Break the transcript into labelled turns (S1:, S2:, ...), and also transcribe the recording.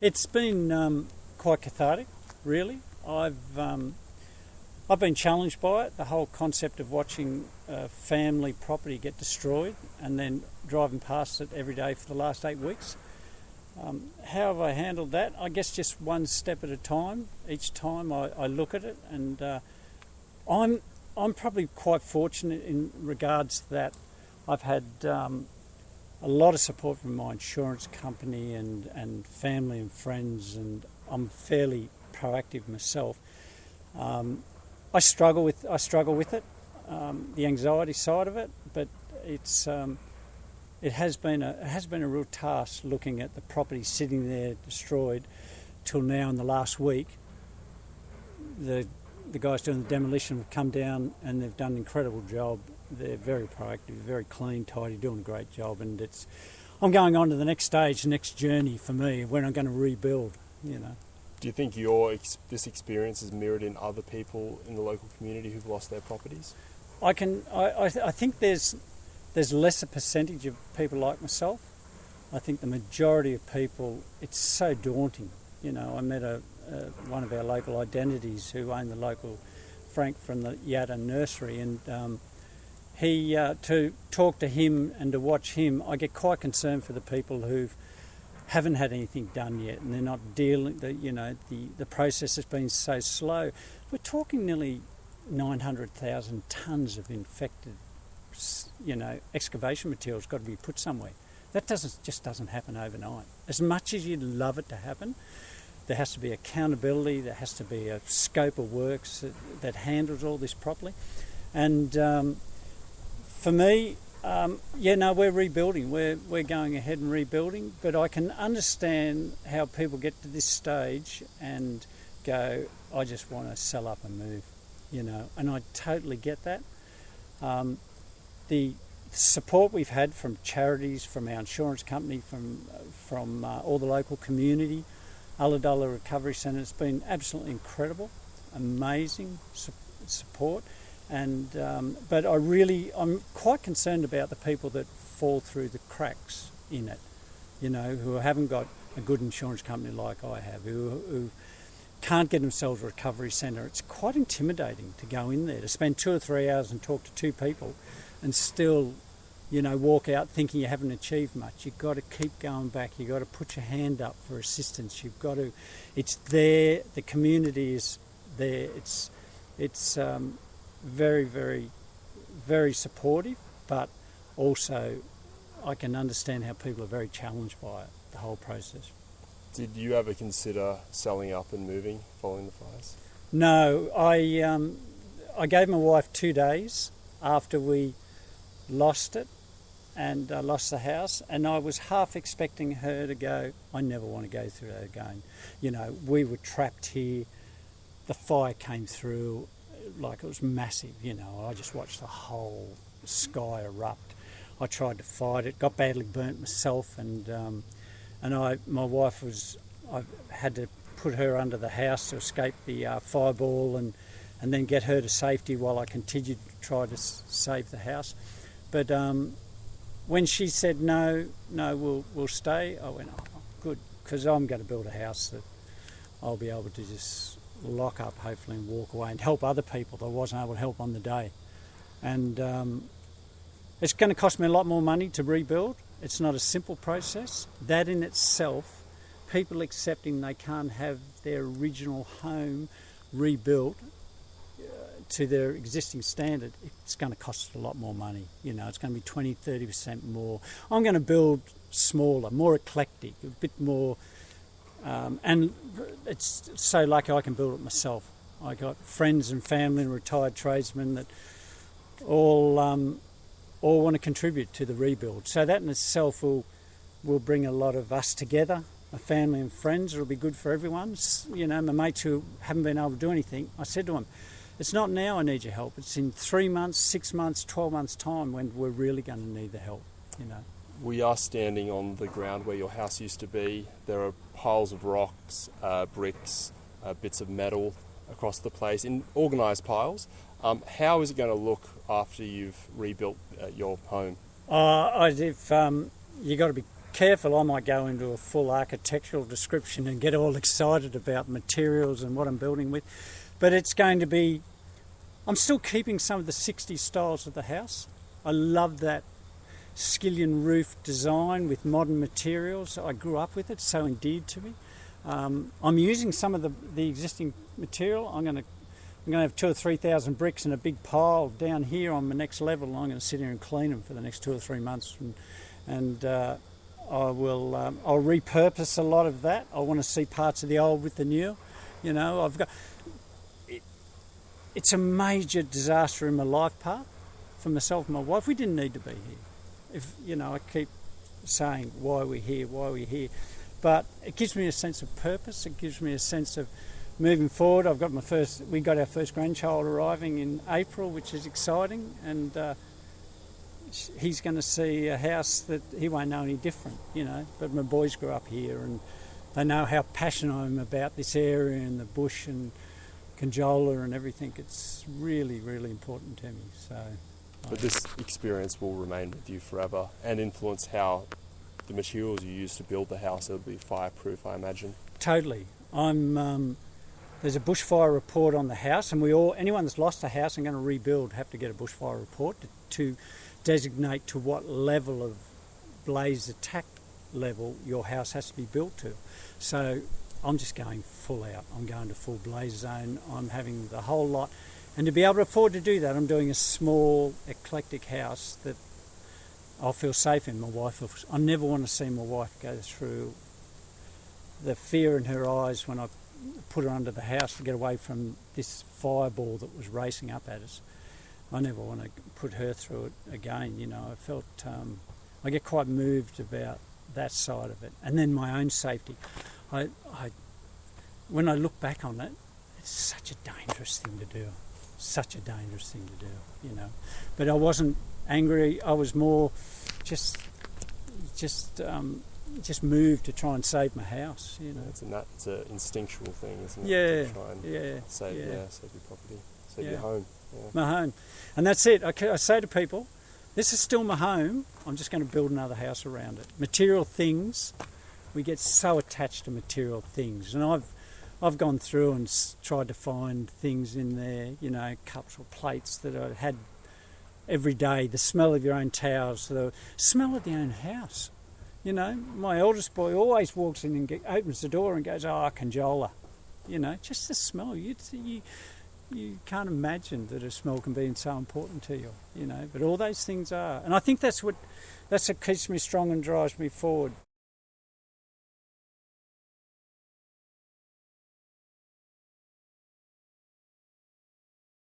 S1: It's been quite cathartic, really. I've been challenged by it, the whole concept of watching family property get destroyed and then driving past it every day for the last 8 weeks. How have I handled that? I guess just one step at a time. Each time I look at it, and I'm probably quite fortunate in regards to that. I've had a lot of support from my insurance company and family and friends, and I'm fairly proactive myself. I struggle with it, the anxiety side of it, but it has been a real task looking at the property sitting there destroyed till now. In the last week, the guys doing the demolition have come down and they've done an incredible job. They're very proactive, very clean, tidy, doing a great job, and I'm going on to the next stage, the next journey for me when I'm going to rebuild.
S2: Do you think this experience is mirrored in other people in the local community who've lost their properties?
S1: I think there's less a percentage of people like myself. I think the majority of people, it's so daunting. I met one of our local identities who owned the local Frank from the Yadda nursery, and to talk to him and to watch him, I get quite concerned for the people who haven't had anything done yet, and they're not dealing. The process has been so slow. We're talking nearly 900,000 tonnes of infected, excavation materials got to be put somewhere. That just doesn't happen overnight. As much as you'd love it to happen, there has to be accountability. There has to be a scope of works that handles all this properly, and for me, we're rebuilding. We're going ahead and rebuilding, but I can understand how people get to this stage and go, I just want to sell up and move, and I totally get that. The support we've had from charities, from our insurance company, from all the local community, Ullawarra Recovery Centre, has been absolutely incredible, amazing support. And but I'm quite concerned about the people that fall through the cracks in it, who haven't got a good insurance company like I have, who can't get themselves a recovery centre. It's quite intimidating to go in there, to spend 2 or 3 hours and talk to 2 people and still, walk out thinking you haven't achieved much. You've got to keep going back. You've got to put your hand up for assistance. It's there, the community is there. It's very, very, very supportive, but also I can understand how people are very challenged by it, the whole process.
S2: Did you ever consider selling up and moving following the fires?
S1: No, I gave my wife 2 days after we lost it and lost the house, and I was half expecting her to go, I never want to go through that again. We were trapped here, the fire came through, like it was massive, I just watched the whole sky erupt. I tried to fight it, got badly burnt myself, and my wife I had to put her under the house to escape the fireball and then get her to safety while I continued to try to save the house. But when she said no, we'll stay, I went, oh, good, because I'm going to build a house that I'll be able to just lock up, hopefully, and walk away and help other people that I wasn't able to help on the day. And it's going to cost me a lot more money to rebuild. It's not a simple process. That in itself, people accepting they can't have their original home rebuilt to their existing standard, it's going to cost a lot more money. It's going to be 20-30% more. I'm going to build smaller, more eclectic, a bit more. And it's so lucky I can build it myself. I got friends and family and retired tradesmen that all want to contribute to the rebuild. So that in itself will bring a lot of us together, my family and friends. It'll be good for everyone. My mates who haven't been able to do anything, I said to them, it's not now I need your help. It's in 3 months, 6 months, 12 months' time when we're really going to need the help.
S2: We are standing on the ground where your house used to be. There are piles of rocks, bricks, bits of metal across the place in organised piles. How is it going to look after you've rebuilt your home?
S1: You've got to be careful, I might go into a full architectural description and get all excited about materials and what I'm building with. But it's going to be, I'm still keeping some of the 60s styles of the house. I love that skillion roof design with modern materials. I grew up with it, so endeared to me. I'm using some of the existing material. I'm going to have 2,000 or 3,000 bricks in a big pile down here on the next level. I'm going to sit here and clean them for the next 2 or 3 months, and I'll repurpose a lot of that. I want to see parts of the old with the new. You know, it's a major disaster in my life path for myself and my wife. We didn't need to be here. I keep saying why we're here, but it gives me a sense of purpose. It gives me a sense of moving forward. We got our first grandchild arriving in April, which is exciting, and he's going to see a house that he won't know any different, but my boys grew up here and they know how passionate I am about this area and the bush and Conjola and everything. It's really, really important to me.
S2: But this experience will remain with you forever and influence how the materials you use to build the house. It'll be fireproof, I imagine.
S1: Totally. There's a bushfire report on the house, and anyone that's lost a house and going to rebuild have to get a bushfire report to designate to what level of blaze attack level your house has to be built to. So I'm just going full out. I'm going to full blaze zone. I'm having the whole lot. And to be able to afford to do that, I'm doing a small, eclectic house that I'll feel safe in. I never want to see my wife go through the fear in her eyes when I put her under the house to get away from this fireball that was racing up at us. I never want to put her through it again. I felt, I get quite moved about that side of it. And then my own safety. When I look back on it, it's such a dangerous thing to do. But I wasn't angry. I was more just moved to try and save my house.
S2: It's an instinctual thing, isn't it?
S1: Yeah,
S2: to try and save your property, save your home. Yeah.
S1: My home, and that's it. I say to people, this is still my home. I'm just going to build another house around it. Material things, we get so attached to material things, and I've gone through and tried to find things in there, cups or plates that I had every day, the smell of your own towels, the smell of the own house. My eldest boy always walks in and opens the door and goes, "Oh, Conjola." Just the smell. You can't imagine that a smell can be so important to you, but all those things are. And I think that's what keeps me strong and drives me forward.